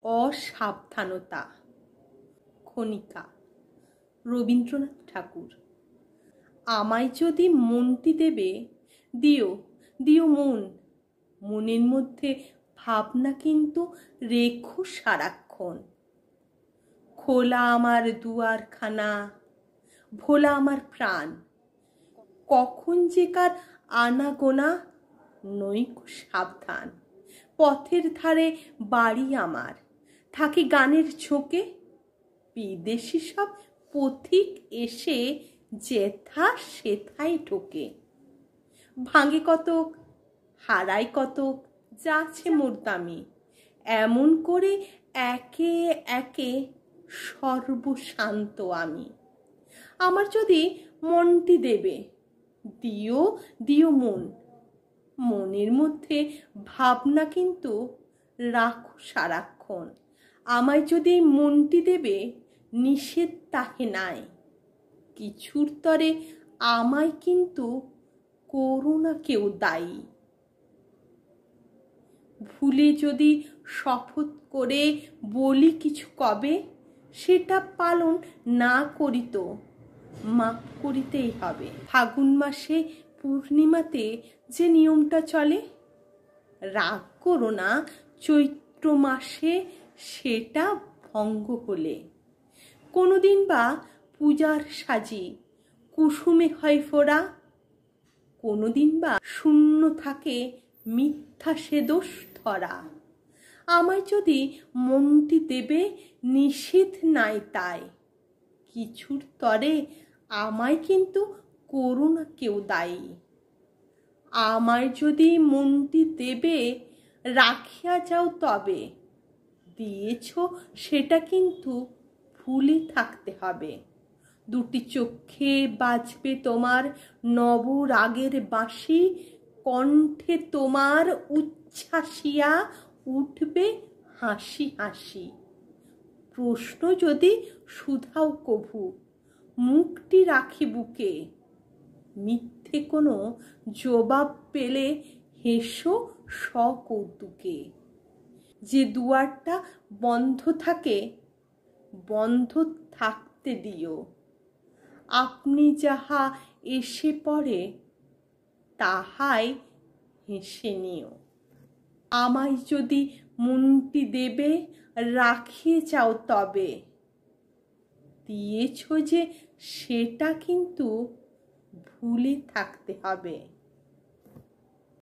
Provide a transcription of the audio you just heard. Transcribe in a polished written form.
অসাবধানতা। খনিকা, রবীন্দ্রনাথ ঠাকুর। আমায় যদি মনটি দেবে, দিও দিও মন, মনের মধ্যে ভাবনা কিন্তু রেখো সারাক্ষণ। খোলা আমার দুয়ারখানা, ভোলা আমার প্রাণ, কখন যে কার আনাগোনা নৈকো সাবধান। পথের ধারে বাড়ি আমার, থাকে গানের ঝোঁকে, বিদেশি সব পথিক এসে যেথা সেথায় ঢোকে। ভাঙে কতক, হারায় কতক, যাচ্ছে মোর দামি, এমন করে একে একে সর্বশান্ত আমি। আমার যদি মনটি দেবে, দিও দিও মন, মনের মধ্যে ভাবনা কিন্তু রাখো সারাক্ষণ। আমায় যদি মনটি দেবে, নিষেধ তাহে নাই, কিছুর তরে আমায় কিন্তু করো না কেউ দায়ী। ভুলে যদি শপথ করে বলি কিছু কবে, সেটা পালন না করি তো মাপ করিতেই হবে। ফাগুন মাসে পূর্ণিমাতে যে নিয়মটা চলে, রাগ করো না চৈত্র মাসে সেটা ভঙ্গ হলে। কোনোদিন বা পূজার সাজি কুসুমে হয় ফোড়া, কোনোদিন বা শূন্য থাকে মিথ্যা সে দোষ ধরা। আমায় যদি মনটি দেবে, নিষেধ নাই তাই, কিছুর তরে আমায় কিন্তু করো না কেউ দায়ী। আমায় যদি মনটি দেবে, রাখিয়া যাও তবে, দিয়েছ সেটা কিন্তু ভুলে থাকতে হবে। দুটি চোখে বাজবে তোমার নবরাগের বাঁশি, কণ্ঠে তোমার উচ্ছ্বাসিয়া উঠবে হাসি হাসি। প্রশ্ন যদি শুধাও কভু, মুখটি রাখি বুকে, মিথ্যে কোনো জবাব পেলে হেসো সকৌতুকে। যে দুয়ারটা বন্ধ থাকে, বন্ধ থাকতে দিও, আপনি যাহা এসে পড়ে তাহাই হেসে নিও। আমায় যদি মনটি দেবে, রাখিয়ে যাও তবে, দিয়েছ যে সেটা কিন্তু ভুলে থাকতে হবে।